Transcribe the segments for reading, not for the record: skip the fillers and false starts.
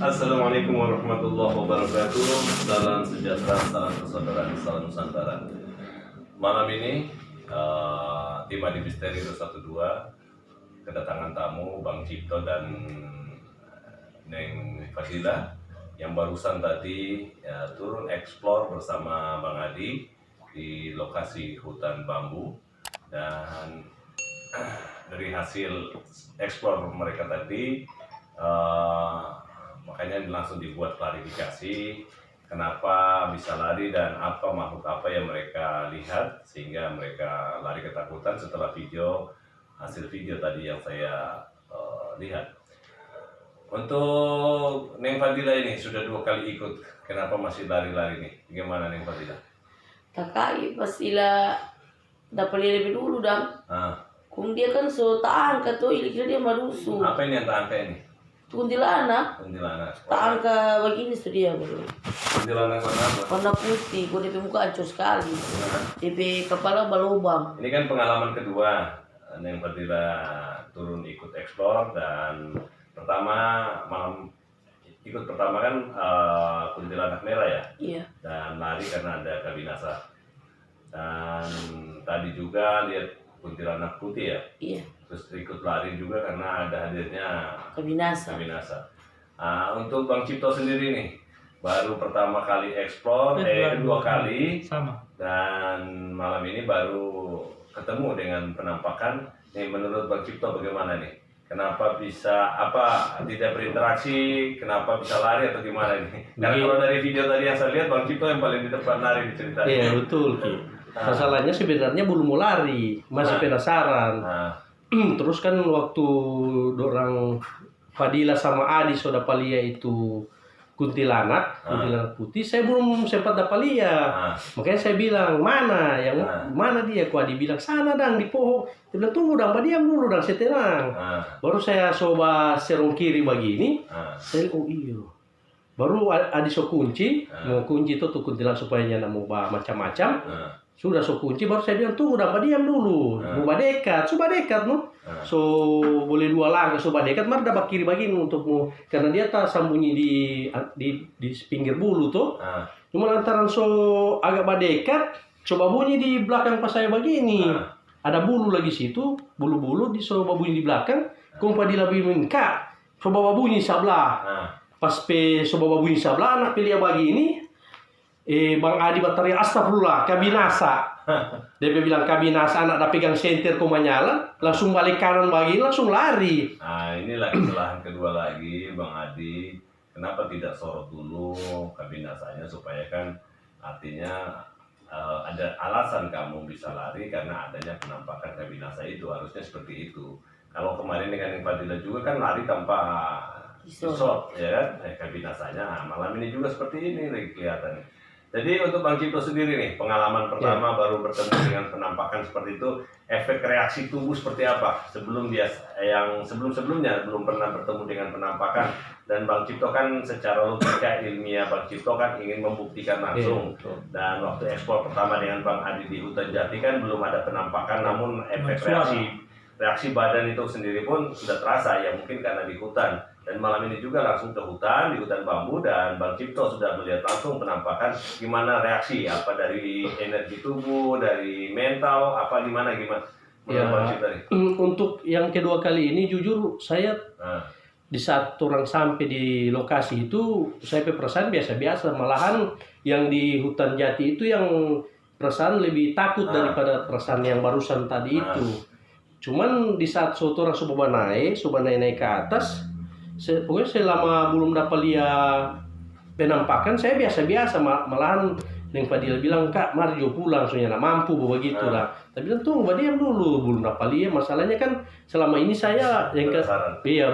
Assalamualaikum warahmatullahi wabarakatuh. Salam sejahtera, salam persaudaraan, salam Nusantara. Malam ini tim Adi Misteri 212 kedatangan tamu Bang Cipto dan Neng Fadila yang barusan tadi turun eksplor bersama Bang Adi di lokasi hutan bambu, dan dari hasil eksplor mereka tadi makanya langsung dibuat klarifikasi kenapa bisa lari dan apa makhluk apa yang mereka lihat sehingga mereka lari ketakutan setelah hasil video tadi yang saya lihat. Untuk Neng Fadila ini sudah 2 kali ikut, kenapa masih lari-lari nih? Gimana Neng Fadila? Takai pastilah dapat lebih dulu dong. Kung dia kan so tak angkat tuh, kira dia marusu. Apa ini yang tak angkat ini? Kuntilanak. Kuntilanak. Tak angkat begini tuh dia baru. Kuntilanak warna apa? Warna putih, kau DP muka hancur sekali. DP kepala berlubang. Ini kan pengalaman kedua Neng Fadila turun ikut eksplor, dan ikut pertama kan kuntilanak merah ya. Iya. Dan lari karena ada kabinasa. Dan tadi juga lihat kuntilanak putih ya. Iya. Terus ikut lari juga karena ada hadirnya Kabinasa. Untuk Bang Cipto sendiri nih, baru pertama kali eksplor, kedua kali sama. Dan malam ini baru ketemu dengan penampakan. Nih menurut Bang Cipto bagaimana nih? Kenapa bisa tidak berinteraksi? Kenapa bisa lari atau gimana nih? Karena kalau dari video tadi yang saya lihat, Bang Cipto yang paling di depan lari diceritain. Iya betul Ki. Masalahnya sebenarnya belum mau lari, masih penasaran. Terus kan waktu dorang Fadila sama Adi sudah palia itu kuntilanak putih, saya belum sempat dapat lihat. Makanya saya bilang mana dia? Kok Adi bilang sana dang di pohon. Dia bilang tunggu dang, diam dulu dang, saya tenang. Baru saya coba serong kiri begini, saya oh iya. Baru Adi so kunci, mau kunci itu tuh kuntilanak supaya jangan mau macam-macam. Sudah so kunci, baru saya bilang tunggu dah, diam dulu. Mau dekat, coba dekat no. So boleh 2 langkah, coba dekat, mari dapat kiri begini untuk mau, karena dia tak sembunyi di pinggir bulu tuh. Cuma lantaran so agak dekat, coba bunyi di belakang pas saya begini. Ada bulu lagi situ, bulu-bulu di coba bunyi di belakang. Kung Fadila bilang kak, coba bunyi sebelah. Pas coba bunyi sebelah, anak pilih begini. Bang Adi baterai astagfirullah, kabinasa. Dia bilang kabinasa, anak dah pegang senter kok menyala, langsung balik kanan bagi, langsung lari. Inilah kesalahan kedua lagi Bang Adi. Kenapa tidak sorot dulu kabinasanya, supaya kan artinya ada alasan kamu bisa lari karena adanya penampakan kabinasa itu, harusnya seperti itu. Kalau kemarin dengan yang Fadila juga kan lari tanpa short, ya kan? Kabinasanya. Malam ini juga seperti ini kelihatannya. Jadi untuk Bang Cipto sendiri nih, pengalaman pertama baru bertemu dengan penampakan seperti itu, efek reaksi tubuh seperti apa? Sebelum-sebelumnya belum pernah bertemu dengan penampakan, dan Bang Cipto kan secara logika ilmiah Bang Cipto kan ingin membuktikan langsung. Dan waktu ekspor pertama dengan Bang Adi di hutan Jati kan belum ada penampakan, namun efek reaksi badan itu sendiri pun sudah terasa ya, mungkin karena di hutan. Dan malam ini juga langsung ke hutan, di hutan bambu, dan Bang Cipto sudah melihat langsung penampakan. Gimana reaksi? Apa dari energi tubuh, dari mental, apa gimana? Ya, Bang Cipto nih? Untuk yang kedua kali ini jujur saya di saat orang sampai di lokasi itu saya perasaan biasa-biasa, malahan yang di hutan Jati itu yang perasaan lebih takut daripada perasaan yang barusan tadi itu. Cuman di saat orang coba naik ke atas, pokoknya selama belum dapat lihat penampakan saya biasa-biasa, malahan Neng Fadila bilang kak mari jo pulang soalnya nak mampu begitu lah. Tapi bilang tunggu diam dulu, belum dapat lihat. Masalahnya kan selama ini saya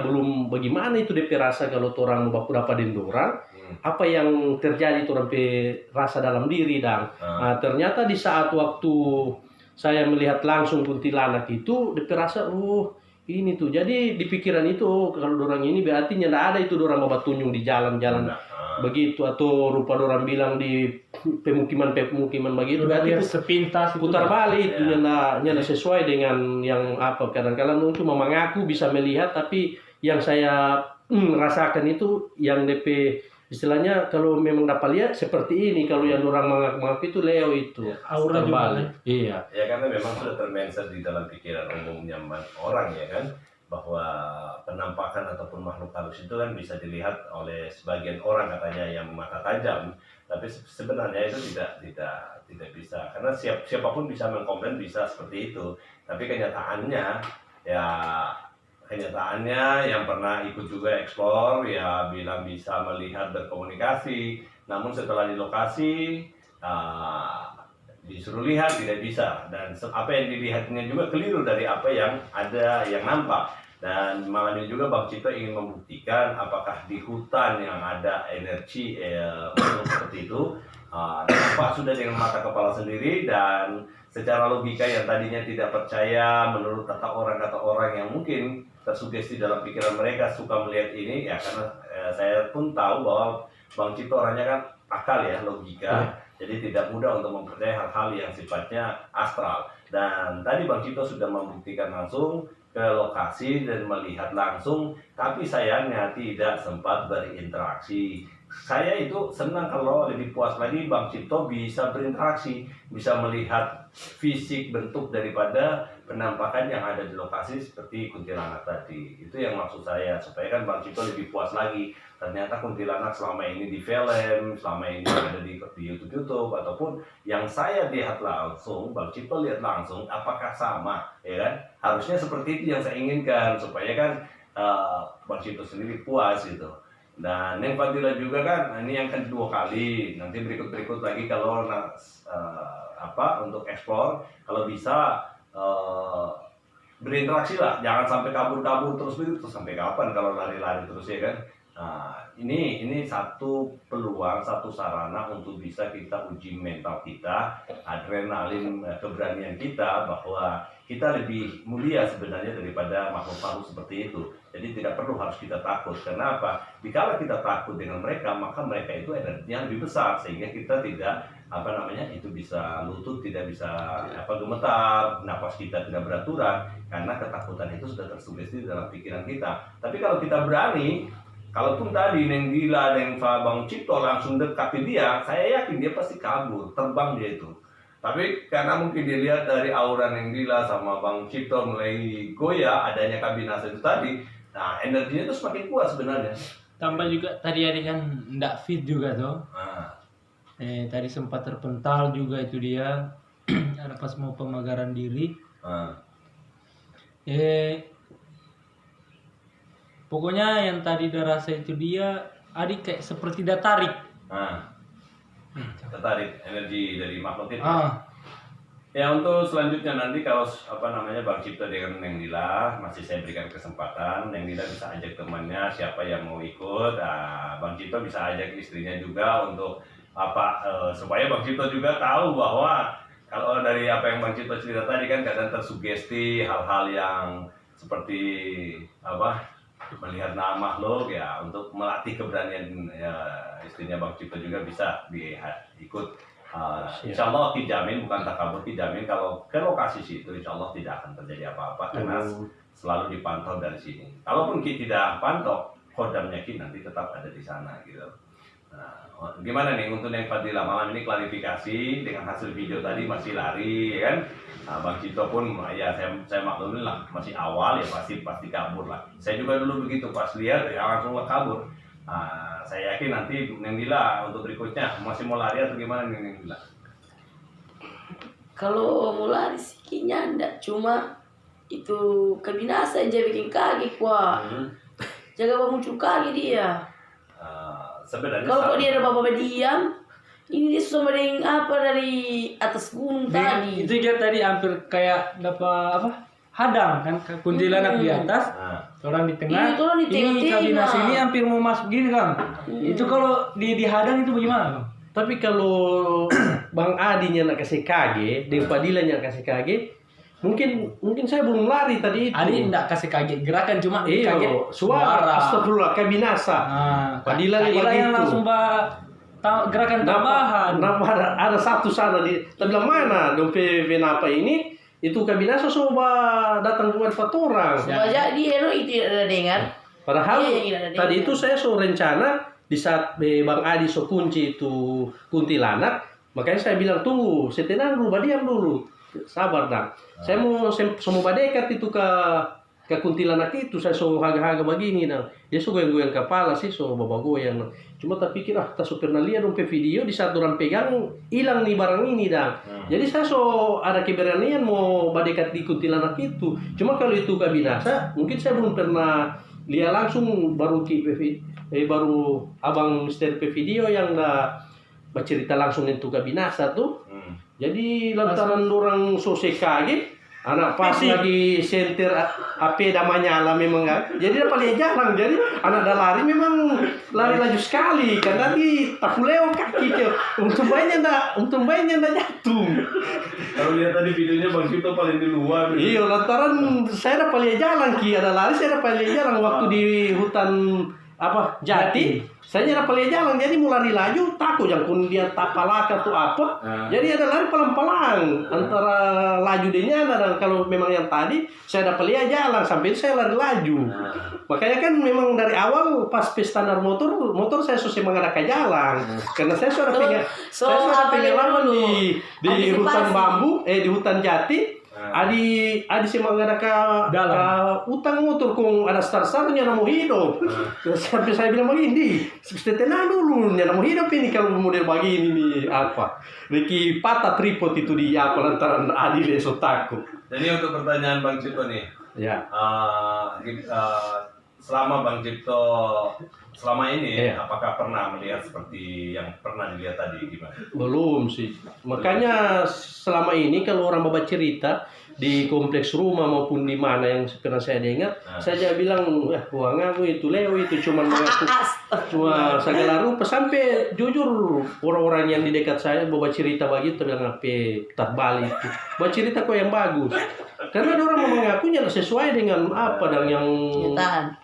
belum bagaimana itu DP rasa kalau orang dapat dendorang, apa yang terjadi orang rasa dalam diri ternyata di saat waktu saya melihat langsung kuntilanak itu DP rasa ini tuh, jadi di pikiran itu kalau dorang ini berarti tidak ada itu dorang bawa tunjung di jalan-jalan begitu, atau rupa dorang bilang di pemukiman begitu, berarti itu sepintas putar balik itu nyana sesuai dengan yang apa, kadang-kadang cuma mengaku bisa melihat tapi yang saya rasakan itu yang DP istilahnya kalau memang dapat lihat seperti ini, kalau yang orang menganggap itu Leo itu aura juga kan? Iya. Ya karena memang sudah termenser di dalam pikiran umumnya orang ya kan, bahwa penampakan ataupun makhluk halus itu kan bisa dilihat oleh sebagian orang katanya yang mata tajam, tapi sebenarnya itu tidak bisa, karena siapapun bisa mengkomplain, bisa seperti itu, tapi kenyataannya yang pernah ikut juga explore ya bilang bisa melihat, berkomunikasi, namun setelah di lokasi disuruh lihat tidak bisa, dan apa yang dilihatnya juga keliru dari apa yang ada yang nampak. Dan malam ini juga Bang Cito ingin membuktikan apakah di hutan yang ada energi seperti itu nampak sudah dengan mata kepala sendiri, dan secara logika yang tadinya tidak percaya menurut kata orang yang mungkin tersugesti dalam pikiran mereka suka melihat ini ya, karena saya pun tahu bahwa Bang Cito orangnya kan akal ya, logika, jadi tidak mudah untuk mempercayai hal-hal yang sifatnya astral. Dan tadi Bang Cito sudah membuktikan langsung ke lokasi dan melihat langsung, tapi sayangnya tidak sempat berinteraksi. Saya itu senang kalau lebih puas lagi Bang Cito bisa berinteraksi, bisa melihat fisik bentuk daripada penampakan yang ada di lokasi seperti kuntilanak tadi. Itu yang maksud saya, supaya kan Bang Cito lebih puas lagi. Ternyata kuntilanak selama ini di film, selama ini ada di YouTube ataupun yang saya lihat langsung, Bang Cito lihat langsung, apakah sama, ya kan? Harusnya seperti itu yang saya inginkan, supaya kan Bang Cito sendiri puas gitu. Dan yang Fadila juga kan, ini yang kedua kali, nanti berikut lagi kalau untuk explore, kalau bisa berinteraksi lah, jangan sampai kabur terus begitu, sampai kapan kalau lari-lari terus ya kan. Ini satu peluang, satu sarana untuk bisa kita uji mental kita, adrenalin, keberanian kita, bahwa kita lebih mulia sebenarnya daripada makhluk-makhluk seperti itu. Jadi tidak perlu harus kita takut. Kenapa? Jika kita takut dengan mereka, maka mereka itu energinya lebih besar, sehingga kita tidak itu bisa lutut, tidak bisa gemetar, napas kita tidak beraturan, karena ketakutan itu sudah tersugesti dalam pikiran kita. Tapi kalau kita berani, kalaupun tadi Neng Dila dan Bang Cito langsung dekati dia, saya yakin dia pasti kabur, terbang dia itu. Tapi karena mungkin dilihat dari aura Neng Dila sama Bang Cito mulai goyah, adanya kabinase itu tadi, nah energinya itu semakin kuat sebenarnya. Tambah juga tadi ada kan nggak fit juga tuh. Tadi sempat terpental juga itu dia. Ada pas mau pemagaran diri. Pokoknya yang tadi udah rasa itu dia, adik kayak seperti dia tarik. Tertarik energi dari makhluk itu. Ya untuk selanjutnya nanti kalau Bang Cipto dengan Neng Dila masih saya berikan kesempatan, Neng Dila bisa ajak temannya siapa yang mau ikut, Bang Cipto bisa ajak istrinya juga untuk supaya Bang Cipto juga tahu bahwa kalau dari apa yang Bang Cipto cerita tadi kan kadang tersugesti hal-hal yang seperti melihat nama makhluk ya, untuk melatih keberanian istrinya Bang Cipto juga bisa ikut. Insya Allah dijamin, bukan takabur, dijamin kalau ke lokasi situ Insya Allah tidak akan terjadi apa-apa karena selalu dipantau dari sini. Kalaupun kita tidak pantau, kodamnya kita nanti tetap ada di sana gitu. Nah, gimana nih untuk Neng Fadila malam ini klarifikasi dengan hasil video tadi masih lari ya kan? Bang Cito pun ya saya maklumin lah masih awal ya pasti kabur lah. Saya juga dulu begitu pas lihat ya langsung kabur. Saya yakin nanti Neng Dila untuk berikutnya masih mau lari atau gimana nih Neng Dila? Kalau mau lari sih kayaknya enggak, cuma itu kabinasa aja bikin kaget jaga muncul kaget dia. Sebenarnya kalau dia ada bapak diam, ini dia susah dari atas gunung tadi. Itu dia tadi hampir kayak dapat hadang kan, kuntilanak di atas, orang di tengah. Ini kabinasi ini hampir mau masuk gini kan. Itu kalau dihadang itu bagaimana? Tapi kalau Bang Adinya nak kasih kaget, dengan Padilanya kasih kaget, mungkin saya belum lari tadi itu. Adi enggak kasih kaget gerakan, cuma kaget suara. Astagfirullah, kabinasa. Padilanya yang langsung gerakan tambahan. Ada satu sana di bilang mana dompet apa ini? Itu kabinasa coba datang buat orang. Sebanyak dia itu ada dengar. Padahal Iya, tadi itu saya so rencana di saat Bang Adi so kunci itu kuntilanak, makanya saya bilang tunggu, setenang dulu, diam dulu, sabar dong. Saya mau badekat itu ke kuntilanak itu, saya so haga-haga begini nah. Dia so goyang-goyang kepala sih, so bawa goyang. Cuma tak pikir tak so pernah lihat dong video di saat orang pegang hilang nih barang ini dah. Jadi saya so ada keberanian mau badekat di kuntilanak itu. Cuma kalau itu kabinasa, mungkin saya belum pernah lihat langsung, baru baru abang Mister video yang bercerita langsung itu kabinasa tuh. Jadi lantaran orang so sekage, anak pas lagi senter HP namanya nyala memang kan. Jadi dapat lihat jarang. Jadi anak dah lari memang lari laju sekali kan tadi tapuleo kaki ke. Untung bayinya ndak jatuh. Kalau lihat tadi videonya Bang Cipto paling di luar. Iya, lantaran saya dapat lihat jalan ada lari, saya dapat lihat jalan waktu di hutan Jati. Saya dapat lihat jalan, jadi mau lari laju takut yang kun dia tapalaka tuh apa. Jadi ada lari pelan-pelan antara laju dia dan kalau memang yang tadi saya dapat lihat jalan sampai saya lari laju. Makanya kan memang dari awal pas standar motor saya susah mengadakan jalan karena saya sudah pegang lama di hutan bambu di hutan Jati. Adi semangat ke utang motor kong ada star-starnya mau hidup. Sampai saya bilang begini, tenang dulu, mau hidup ini kalau model begini nih apa. Ricky patah tripod itu di apa lantaran Adi leso takut. Jadi untuk pertanyaan Bang Cipto nih, ya. Selama Bang Cipto selama ini, apakah pernah melihat seperti yang pernah dilihat tadi gimana? Belum sih. Makanya selama ini kalau orang bawa cerita di kompleks rumah maupun di mana yang pernah saya dengar, saya bilang, uang aku itu Leo itu cuma mengaku cuma segala rupa sampai jujur orang-orang yang di dekat saya bawa cerita begitu bilang apa terbalik itu. Bawa cerita kok yang bagus. Karena orang mengakunya sesuai dengan apa dan yang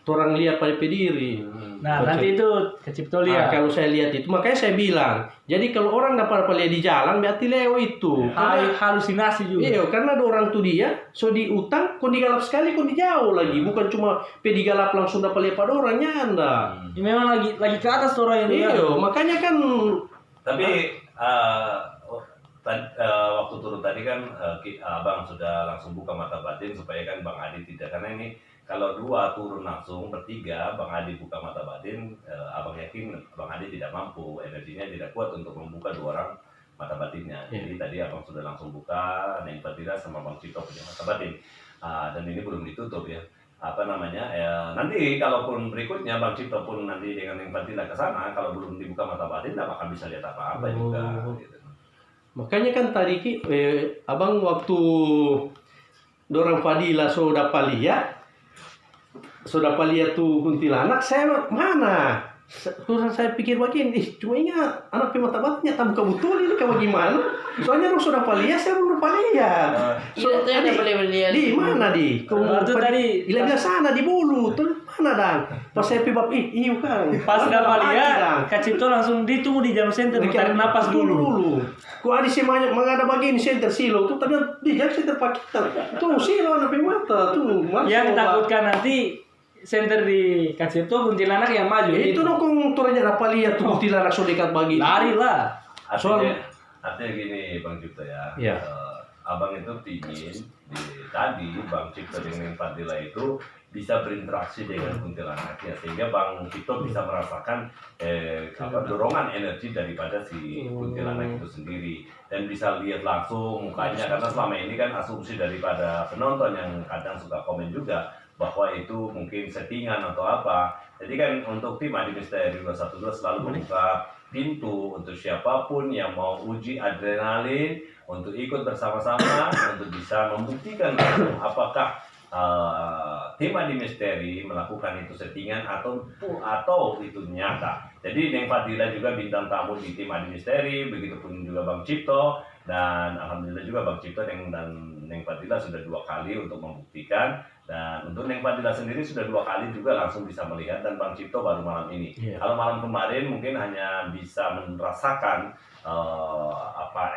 orang lihat pada diri. Nah, nanti itu Cipto lihat. Kalau saya lihat itu, makanya saya bilang, jadi kalau orang dapat lihat di jalan, berarti Leo itu. Halusinasi juga. Iya, karena ada orang tuh dia, so di utang, kok digalap sekali, kok di jauh lagi. Bukan cuma digalap langsung dapat lihat pada orangnya, anda. Memang lagi ke atas orang yang iya, makanya kan. Tapi waktu turun tadi kan abang sudah langsung buka mata batin supaya kan Bang Adi tidak, karena ini kalau dua turun langsung bertiga Bang Adi buka mata batin, abang yakin Bang Adi tidak mampu, energinya tidak kuat untuk membuka dua orang mata batinnya. Jadi tadi abang sudah langsung buka Neng Fadila sama Bang Cipto punya mata batin, dan ini belum ditutup ya. Nanti kalaupun berikutnya Bang Cipto pun nanti dengan Neng Fadila ke sana, kalau belum dibuka mata batin tidak akan bisa lihat apa-apa juga gitu. Makanya kan tadi abang waktu dorang Fadila sudah lihat tuh kuntilanak, saya mana? Terus saya pikir begini, cuma ingat anak pemata batinnya tak buka betul ini kayak gimana? Soalnya dong sudah lihat, saya belum lihat. Di mana di? Waktu tadi di sana di Bulu, tuh mana dan? Pas saya pibab iya kan. Pas dapat lihat, Kak Cipto langsung ditunggu di jam center, tarik napas dulu. Kok ada sih mengada bagian center silo tuh tadi di jam center pakitan. Tuh silo anak pemata tuh. Yang takutkan nanti center di Kak Cipto kuntilanak yang maju. Itu dong turunnya dapat lihat tuh kuntilanak so dekat bagi. Lari lah. Artinya gini Bang Cipto ya. Abang itu pingin tadi Bang Cipto dengan Fadila itu bisa berinteraksi dengan kuntilanaknya sehingga Bang Cipto bisa merasakan dorongan energi daripada si kuntilanak itu sendiri dan bisa lihat langsung mukanya, karena selama ini kan asumsi daripada penonton yang kadang suka komen juga bahwa itu mungkin settingan atau apa. Jadi kan untuk tim Adi Misteri 212 selalu membuka pintu untuk siapapun yang mau uji adrenalin untuk ikut bersama-sama untuk bisa membuktikan apakah tim Adi Misteri melakukan itu settingan atau itu nyata. Jadi Neng Fadila juga bintang tamu di tim Adi Misteri, begitupun juga Bang Cipto, dan alhamdulillah juga Bang Cipto dan Neng Fadila sudah 2 kali untuk membuktikan, dan untuk Neng Fadila sendiri sudah 2 kali juga langsung bisa melihat, dan Bang Cipto baru malam ini. Kalau malam kemarin mungkin hanya bisa merasakan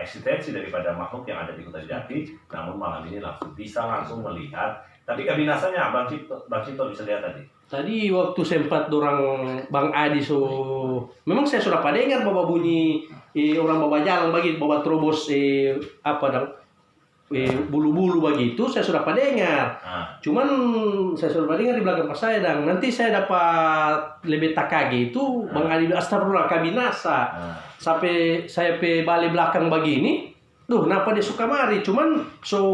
eksistensi daripada makhluk yang ada di Hutan Jati, namun malam ini langsung melihat Tapi kabinasanya Bang Cipto bisa lihat tadi. Tadi waktu sempat dorang Bang Adi memang saya sudah pada dengar bawa bunyi orang bawa jalan bagi bawa terobos bulu-bulu begitu saya sudah pada dengar. Cuman saya sudah pada dengar di belakang pas saya dan nanti saya dapat lebih takage itu Bang Adi astagfirullah kabinasa. Sampai saya balik belakang begini. Duh, kenapa dia suka mari? Cuman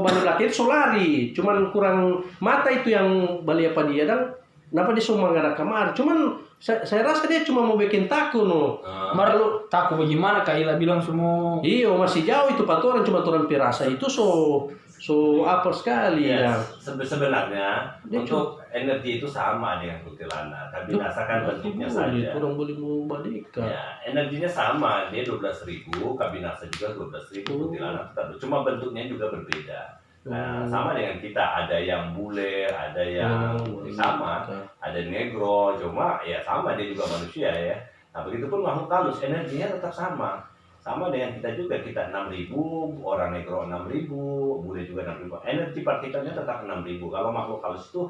balik belakang itu lari. Cuman kurang mata itu yang balik apa dia dan kenapa dia semua nggak ada kamar? Cuman saya rasa dia cuma mau bikin takut Mar lu takut bagaimana Kak Ila bilang semua. Iya masih jauh itu patoran cuma turun pirasa itu apa sekali ya. Sebenarnya untuk energi itu sama dengan kuntilanak. Kabinasa kan bentuknya saja. Kurang boleh membalikan. Ya, energinya sama. Dia 12.000, kabinasa juga 12.000, kuntilanak tetap. Cuma bentuknya juga berbeda. Nah, sama dengan kita, ada yang bule, ada yang sama, ada negro, cuma ya sama dia juga manusia ya. Nah, begitupun makhluk halus, energinya tetap sama. Sama dengan kita juga, kita 6.000, orang negro 6.000, bule juga 6.000. Energi partikelnya tetap 6.000. Kalau makhluk halus itu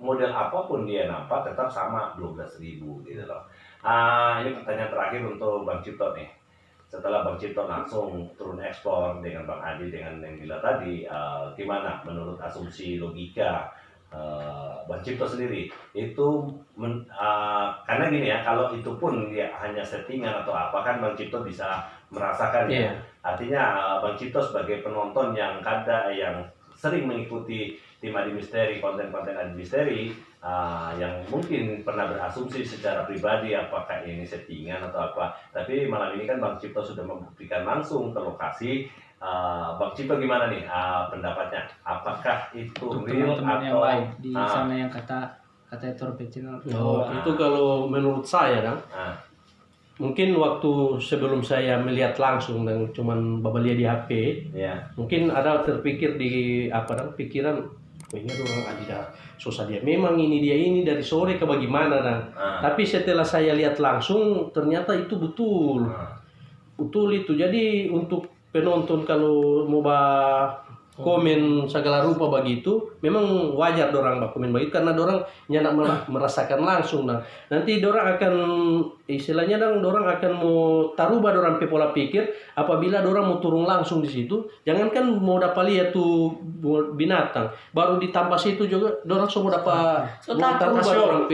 model apapun dia nampak tetap sama 12.000 gitu loh. Ini pertanyaan terakhir untuk Bang Cipto nih. Setelah Bang Cipto langsung turun ekspor dengan Bang Adi dengan yang Gila tadi, gimana menurut asumsi logika Bang Cipto sendiri itu karena gini ya, kalau itu pun ya hanya settingan atau apa kan Bang Cipto bisa merasakan ya. Artinya Bang Cipto sebagai penonton yang sering mengikuti tim Adi Misteri, konten-konten Adi Misteri, yang mungkin pernah berasumsi secara pribadi apakah ini settingan atau apa. Tapi malam ini kan Bang Cipto sudah membuktikan langsung ke lokasi. Bang Cipto gimana nih pendapatnya? Apakah itu real teman-teman yang atau baik di sana yang kata itu channel? Itu kalau menurut saya kan. Mungkin waktu sebelum saya melihat langsung dan cuman babalia di HP, mungkin ada terpikir di pikiran, ini orang Adida susah dia. Memang ini dari sore ke bagaimana dan. Tapi setelah saya lihat langsung ternyata itu betul itu. Jadi untuk penonton kalau mau komen segala rupa begitu, memang wajar dorang komen begitu karena dorang nyandak merasakan langsung nah. Nanti dorang akan istilahnya dorang akan mau taruba dorang pola pikir apabila dorang mau turun langsung di situ, jangankan mau dapat lihat tuh binatang, baru ditambah situ juga dorang semua dapat taruba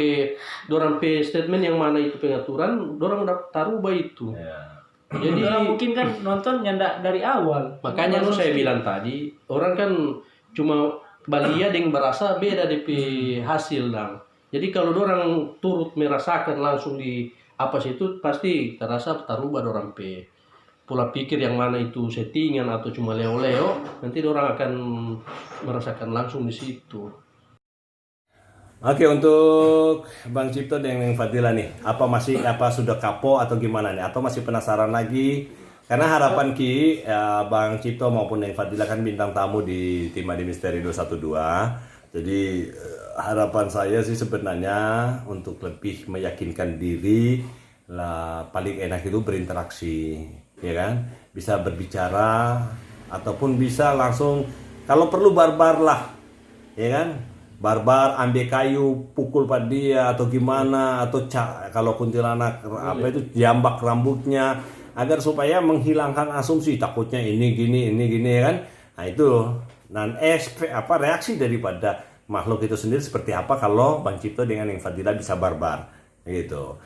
dorang statement yang mana itu pengaturan, dorang dapat taruba itu. Jadi mungkin kan nonton nyandak dari awal. Makanya saya bilang tadi orang kan cuma balia dengan berasa beda DP hasil dang. Jadi kalau orang turut merasakan langsung di apa situ pasti terasa terubah orang pola pikir yang mana itu settingan atau cuma leo-leo, nanti orang akan merasakan langsung di situ. Oke, untuk Bang Cipto dan yang Fadila nih, apa sudah kapok atau gimana nih? Atau masih penasaran lagi? Karena harapan Bang Cipto maupun yang Fadila kan bintang tamu di tim Adi Misteri 212. Jadi harapan saya sih sebenarnya untuk lebih meyakinkan diri lah, paling enak itu berinteraksi, ya kan? Bisa berbicara ataupun bisa langsung kalau perlu barbar lah, ya kan? Barbar ambil kayu pukul pada dia atau gimana, atau kalau kuntilanak itu jambak rambutnya agar supaya menghilangkan asumsi takutnya ini gini ya kan. Nah itu dan reaksi daripada makhluk itu sendiri seperti apa kalau Bang Cipto dengan yang Fadila bisa barbar gitu.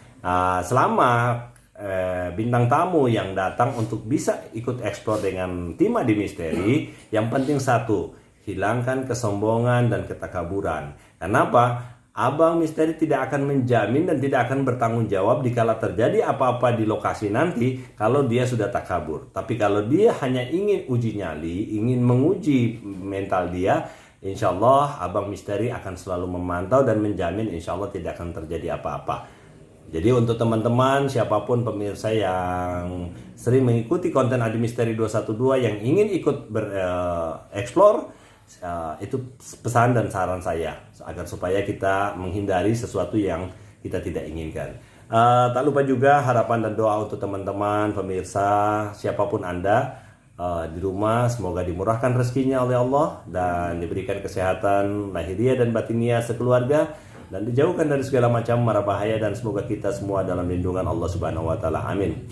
Selama bintang tamu yang datang untuk bisa ikut eksplor dengan tim Adi Misteri, yang penting satu, hilangkan kesombongan dan ketakaburan. Kenapa? Abang Misteri tidak akan menjamin dan tidak akan bertanggung jawab dikala terjadi apa-apa di lokasi nanti kalau dia sudah takabur. Tapi kalau dia hanya ingin uji nyali, ingin menguji mental dia, insya Allah Abang Misteri akan selalu memantau dan menjamin insya Allah tidak akan terjadi apa-apa. Jadi untuk teman-teman siapapun pemirsa yang sering mengikuti konten Adi Misteri 212 yang ingin ikut bereksplor, itu pesan dan saran saya agar supaya kita menghindari sesuatu yang kita tidak inginkan. Tak lupa juga harapan dan doa untuk teman-teman pemirsa siapapun Anda, di rumah, semoga dimurahkan rezekinya oleh Allah dan diberikan kesehatan lahiriah dan batiniah sekeluarga dan dijauhkan dari segala macam mara bahaya dan semoga kita semua dalam lindungan Allah Subhanahu wa taala. Amin.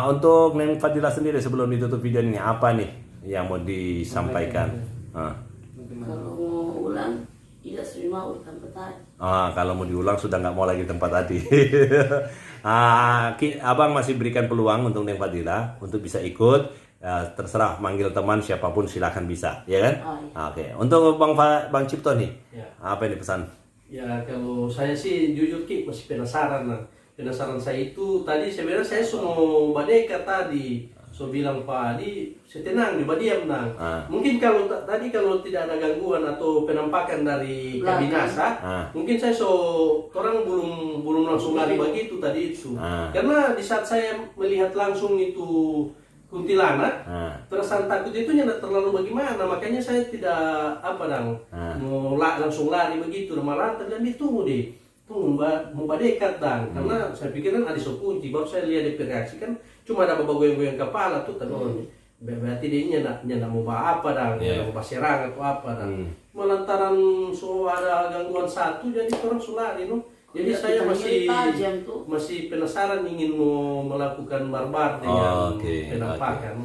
Untuk Neng Fadilah sendiri sebelum ditutup video ini apa nih yang mau disampaikan? Kalau mau ulang, tidak mau tempat tadi. Kalau mau diulang sudah nggak mau lagi tempat tadi. Abang masih berikan peluang untuk Neng Fadilah untuk bisa ikut. Terserah manggil teman siapapun silakan bisa, ya kan? Oke. Untuk Bang Cipto nih, apa ini pesan? Ya kalau saya sih jujur Ki masih penasaran lah. Penasaran saya itu tadi sebenarnya saya mau badeka tadi. So bilang Pak Adi, saya tenang di badiam nang. Mungkin kalau tadi kalau tidak ada gangguan atau penampakan dari Kabinasa, mungkin saya orang belum langsung lari begitu tadi itu. Karena di saat saya melihat langsung itu kuntilanak, perasaan takut itu tidak terlalu bagaimana, makanya saya tidak mau langsung lari begitu, malah dan ditunggu mau dekat karena saya pikir kan ada kunci, baru saya lihat di reaksi kan cuma ada goyang-goyang kepala tuh, berarti dia tidak mau apa mau serang atau apa melantaran ada gangguan satu jadi orang sulari Jadi saya masih penasaran ingin mau melakukan barbar dengan penampakan.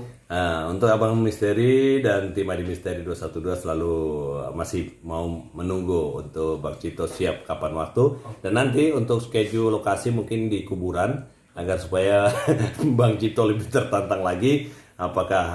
Untuk Abang Misteri dan tim Adi Misteri 212 selalu masih mau menunggu untuk Bang Cipto siap kapan waktu. Dan nanti untuk schedule lokasi mungkin di kuburan agar supaya Bang Cipto lebih tertantang lagi. Apakah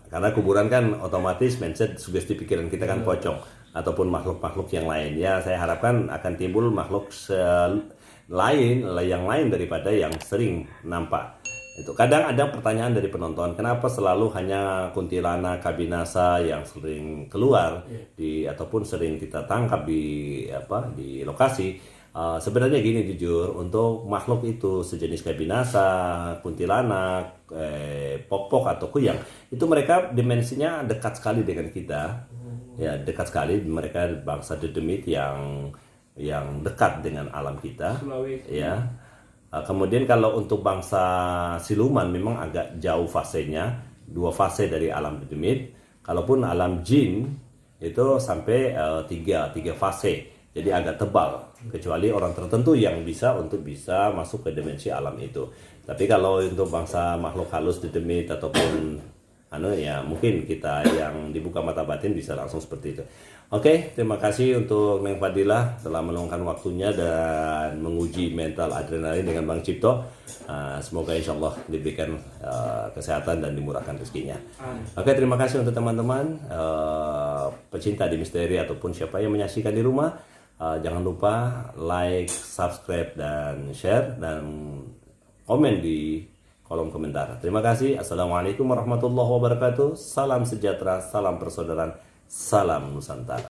karena kuburan kan otomatis mindset sugesti pikiran kita kan pocong ataupun makhluk-makhluk yang lain. Ya, saya harapkan akan timbul makhluk yang lain daripada yang sering nampak. Itu kadang ada pertanyaan dari penonton, kenapa selalu hanya kuntilanak, kabinasa yang sering keluar ataupun sering kita tangkap di lokasi. Sebenarnya gini jujur, untuk makhluk itu sejenis kabinasa, kuntilanak, popok atau kuyang, itu mereka dimensinya dekat sekali dengan kita. Ya, dekat sekali, mereka bangsa dedemit yang dekat dengan alam kita. Ya. Kemudian kalau untuk bangsa siluman memang agak jauh fasenya, 2 fase dari alam dedemit. Kalaupun alam jin itu sampai 3 fase. Jadi agak tebal, kecuali orang tertentu yang bisa masuk ke dimensi alam itu. Tapi kalau untuk bangsa makhluk halus dedemit ataupun mungkin kita yang dibuka mata batin bisa langsung seperti itu. Oke, terima kasih untuk Neng Fadilah telah meluangkan waktunya dan menguji mental adrenalin dengan Bang Cipto. Semoga insya Allah diberikan kesehatan dan dimurahkan rezekinya. Oke, terima kasih untuk teman-teman pecinta di misteri ataupun siapa yang menyaksikan di rumah. Jangan lupa like, subscribe, dan share dan komen di kolom komentar. Terima kasih. Assalamualaikum warahmatullahi wabarakatuh. Salam sejahtera, salam persaudaraan, salam Nusantara.